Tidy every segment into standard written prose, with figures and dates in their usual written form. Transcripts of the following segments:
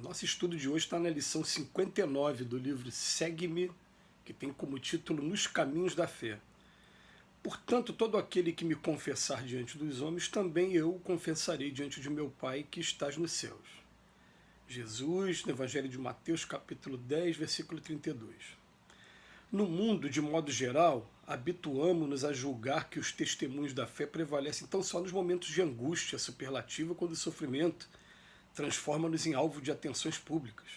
Nosso estudo de hoje está na lição 59 do livro Segue-me, que tem como título Nos Caminhos da Fé. Portanto, todo aquele que me confessar diante dos homens, também eu o confessarei diante de meu Pai que estás nos céus. Jesus, no Evangelho de Mateus, capítulo 10, versículo 32. No mundo, de modo geral, habituamo-nos a julgar que os testemunhos da fé prevalecem tão só nos momentos de angústia superlativa, quando o sofrimento transforma-nos em alvo de atenções públicas.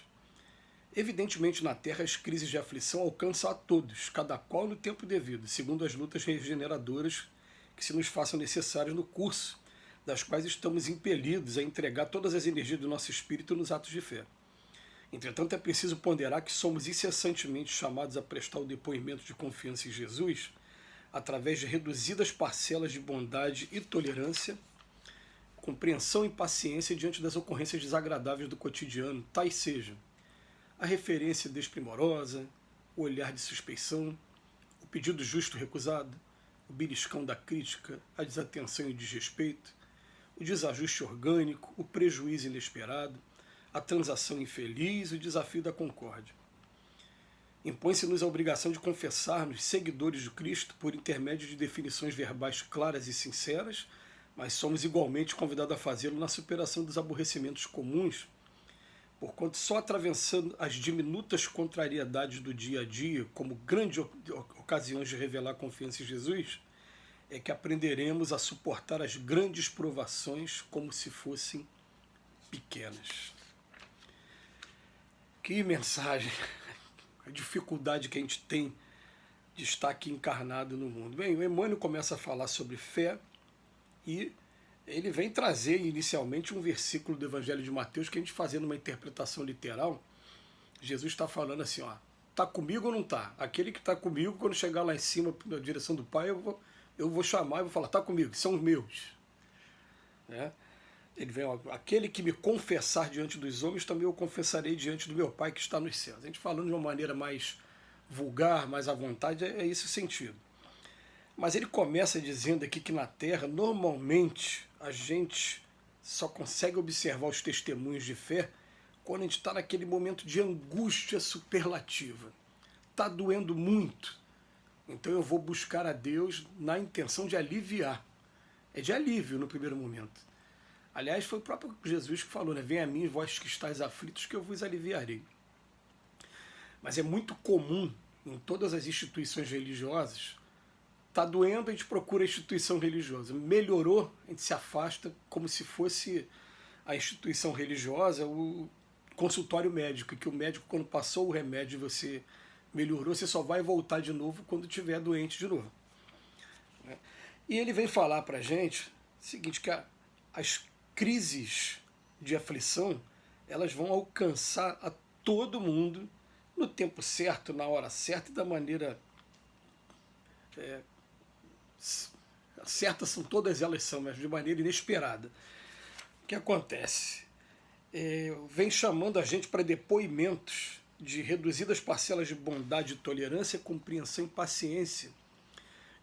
Evidentemente, na Terra, as crises de aflição alcançam a todos, cada qual no tempo devido, segundo as lutas regeneradoras que se nos façam necessárias no curso, das quais estamos impelidos a entregar todas as energias do nosso espírito nos atos de fé. Entretanto, é preciso ponderar que somos incessantemente chamados a prestar o depoimento de confiança em Jesus através de reduzidas parcelas de bondade e tolerância, compreensão e paciência diante das ocorrências desagradáveis do cotidiano, tais sejam a referência desprimorosa, o olhar de suspeição, o pedido justo recusado, o beliscão da crítica, a desatenção e o desrespeito, o desajuste orgânico, o prejuízo inesperado, a transação infeliz e o desafio da concórdia. Impõe-se-nos a obrigação de confessar-nos seguidores de Cristo por intermédio de definições verbais claras e sinceras, mas somos igualmente convidados a fazê-lo na superação dos aborrecimentos comuns, porquanto só atravessando as diminutas contrariedades do dia a dia, como grandes ocasiões de revelar confiança em Jesus, é que aprenderemos a suportar as grandes provações como se fossem pequenas. Que mensagem! A dificuldade que a gente tem de estar aqui encarnado no mundo. Bem, o Emmanuel começa a falar sobre fé e ele vem trazer inicialmente um versículo do Evangelho de Mateus que a gente fazendo uma interpretação literal, Jesus está falando assim, ó, está comigo ou não está? Aquele que está comigo, quando chegar lá em cima na direção do Pai, eu vou chamar e vou falar, está comigo, são os meus. Né? Ele vem, ó, aquele que me confessar diante dos homens, também eu confessarei diante do meu Pai que está nos céus. A gente falando de uma maneira mais vulgar, mais à vontade, é esse o sentido. Mas ele começa dizendo aqui que na Terra, normalmente, a gente só consegue observar os testemunhos de fé quando a gente está naquele momento de angústia superlativa. Está doendo muito. Então eu vou buscar a Deus na intenção de aliviar. É de alívio no primeiro momento. Aliás, foi o próprio Jesus que falou, né? Vem a mim, vós que estáis aflitos, que eu vos aliviarei. Mas é muito comum em todas as instituições religiosas. Está doendo, a gente procura a instituição religiosa. Melhorou, a gente se afasta como se fosse a instituição religiosa, o consultório médico, que o médico, quando passou o remédio e você melhorou, você só vai voltar de novo quando estiver doente de novo. E ele vem falar para a gente o seguinte, que as crises de aflição, elas vão alcançar a todo mundo no tempo certo, na hora certa e da maneira certas, todas elas são, mas de maneira inesperada. O que acontece? Vem chamando a gente para depoimentos de reduzidas parcelas de bondade, tolerância, compreensão e paciência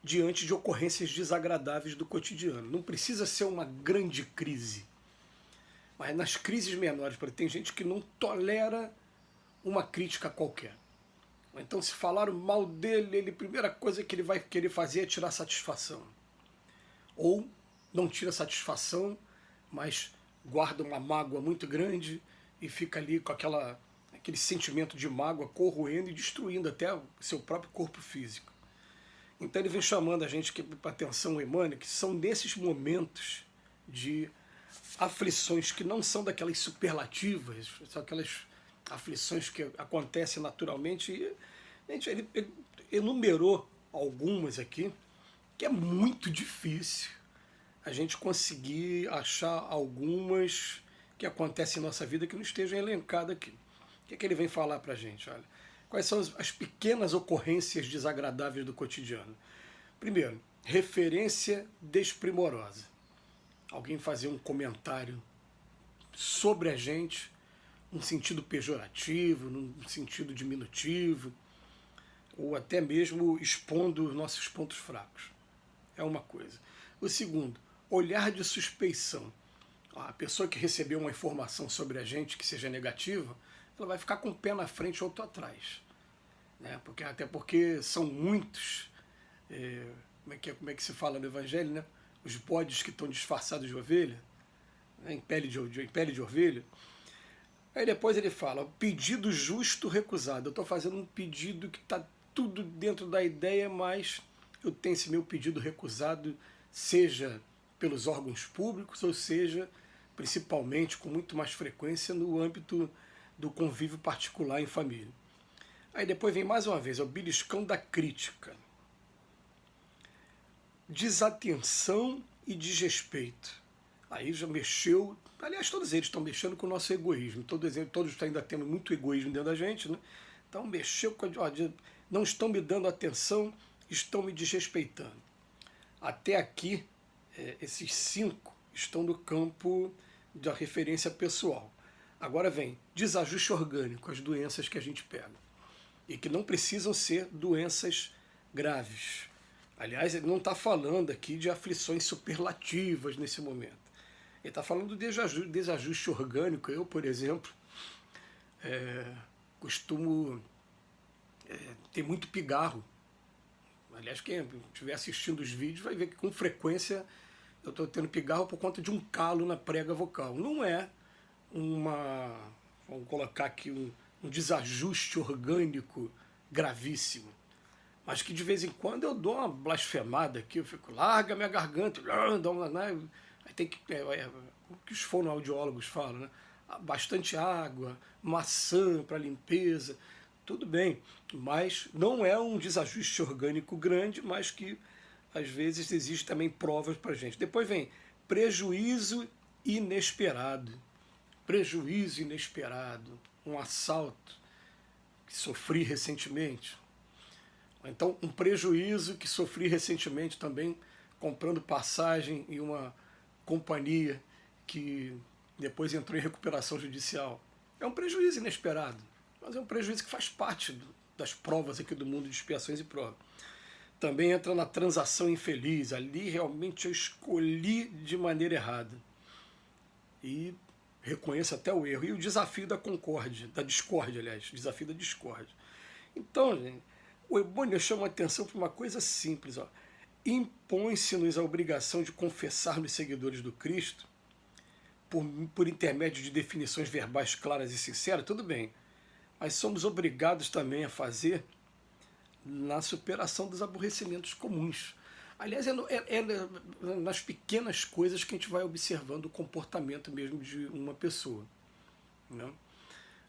diante de ocorrências desagradáveis do cotidiano. Não precisa ser uma grande crise, mas nas crises menores, porque tem gente que não tolera uma crítica qualquer. Então, se falaram mal dele, a primeira coisa que ele vai querer fazer é tirar satisfação. Ou não tira satisfação, mas guarda uma mágoa muito grande e fica ali com aquele sentimento de mágoa corroendo e destruindo até o seu próprio corpo físico. Então ele vem chamando a gente para atenção, Emmanuel, que são nesses momentos de aflições que não são daquelas superlativas, são aquelas aflições que acontecem naturalmente. E, gente, ele enumerou algumas aqui, que é muito difícil a gente conseguir achar algumas que acontecem em nossa vida que não estejam elencadas aqui. O que ele vem falar para a gente? Olha, quais são as pequenas ocorrências desagradáveis do cotidiano? Primeiro, referência desprimorosa. Alguém fazer um comentário sobre a gente, num sentido pejorativo, num sentido diminutivo, ou até mesmo expondo os nossos pontos fracos. É uma coisa. O segundo, olhar de suspeição. A pessoa que recebeu uma informação sobre a gente que seja negativa, ela vai ficar com um pé na frente e outro atrás. Né? Até porque são muitos, como é que se fala no Evangelho, né? Os bodes que estão disfarçados de ovelha, né? em pele de ovelha. Aí depois ele fala, pedido justo recusado. Eu estou fazendo um pedido que está tudo dentro da ideia, mas eu tenho esse meu pedido recusado, seja pelos órgãos públicos, ou seja, principalmente, com muito mais frequência, no âmbito do convívio particular em família. Aí depois vem mais uma vez, é o beliscão da crítica. Desatenção e desrespeito. Aí já mexeu, aliás, todos eles estão mexendo com o nosso egoísmo, todos ainda temos muito egoísmo dentro da gente, né? Então mexeu com não estão me dando atenção, estão me desrespeitando. Até aqui, esses 5 estão no campo da referência pessoal. Agora vem desajuste orgânico, as doenças que a gente pega. E que não precisam ser doenças graves. Aliás, ele não está falando aqui de aflições superlativas nesse momento. Ele está falando do desajuste orgânico. Eu, por exemplo, costumo ter muito pigarro. Aliás, quem estiver assistindo os vídeos vai ver que com frequência eu estou tendo pigarro por conta de um calo na prega vocal. Não é vamos colocar aqui um desajuste orgânico gravíssimo, mas que de vez em quando eu dou uma blasfemada aqui, eu fico, larga minha garganta, aí tem que, o que os fonoaudiólogos falam, né? Bastante água, maçã para limpeza, tudo bem, mas não é um desajuste orgânico grande, mas que às vezes existe também provas para a gente. Depois vem prejuízo inesperado. Prejuízo inesperado, um assalto que sofri recentemente. Então, um prejuízo que sofri recentemente também comprando passagem em uma companhia que depois entrou em recuperação judicial. É um prejuízo inesperado, mas é um prejuízo que faz parte das provas aqui do mundo de expiações e provas. Também entra na transação infeliz. Ali realmente eu escolhi de maneira errada. E reconheço até o erro. E o desafio da discórdia, aliás. Desafio da discórdia. Então, gente, o Ebônio chama a atenção para uma coisa simples. Impõe-se-nos a obrigação de confessarmos seguidores do Cristo por intermédio de definições verbais claras e sinceras, tudo bem. Mas somos obrigados também a fazer na superação dos aborrecimentos comuns. Aliás, é nas pequenas coisas que a gente vai observando o comportamento mesmo de uma pessoa. Né?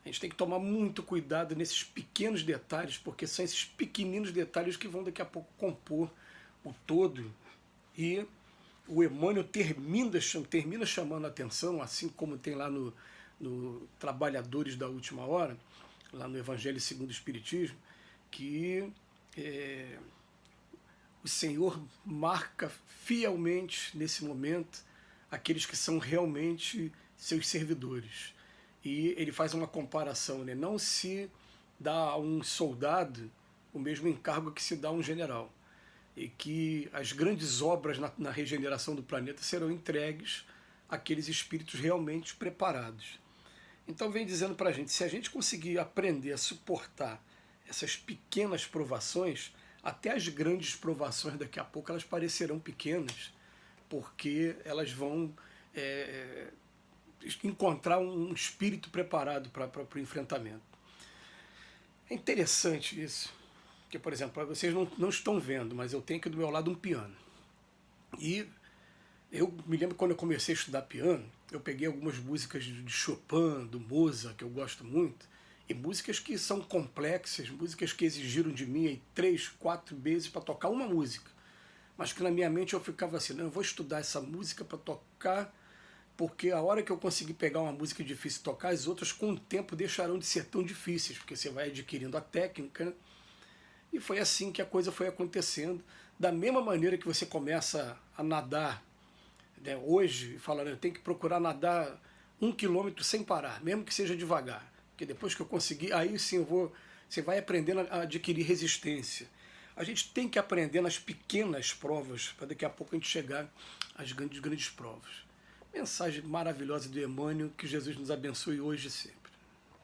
A gente tem que tomar muito cuidado nesses pequenos detalhes, porque são esses pequeninos detalhes que vão daqui a pouco compor o todo. E o Emmanuel termina chamando a atenção, assim como tem lá no Trabalhadores da Última Hora, lá no Evangelho segundo o Espiritismo, que o Senhor marca fielmente nesse momento aqueles que são realmente seus servidores. E ele faz uma comparação, né? Não se dá a um soldado o mesmo encargo que se dá a um general. E que as grandes obras na regeneração do planeta serão entregues àqueles espíritos realmente preparados. Então vem dizendo para a gente, se a gente conseguir aprender a suportar essas pequenas provações, até as grandes provações daqui a pouco elas parecerão pequenas, porque elas vão encontrar um espírito preparado para o enfrentamento. É interessante isso, porque, por exemplo, vocês não estão vendo, mas eu tenho aqui do meu lado um piano. E eu me lembro quando eu comecei a estudar piano, eu peguei algumas músicas de Chopin, do Mozart, que eu gosto muito, e músicas que são complexas, músicas que exigiram de mim aí 3, 4 meses para tocar uma música. Mas que na minha mente eu ficava assim, não, eu vou estudar essa música para tocar, porque a hora que eu conseguir pegar uma música difícil e tocar, as outras com o tempo deixarão de ser tão difíceis, porque você vai adquirindo a técnica, né? E foi assim que a coisa foi acontecendo. Da mesma maneira que você começa a nadar, né, hoje, falando, eu tenho que procurar nadar 1 quilômetro sem parar, mesmo que seja devagar. Porque depois que eu conseguir, aí sim você vai aprendendo a adquirir resistência. A gente tem que aprender nas pequenas provas, para daqui a pouco a gente chegar às grandes provas. Mensagem maravilhosa do Emmanuel, que Jesus nos abençoe hoje e sempre.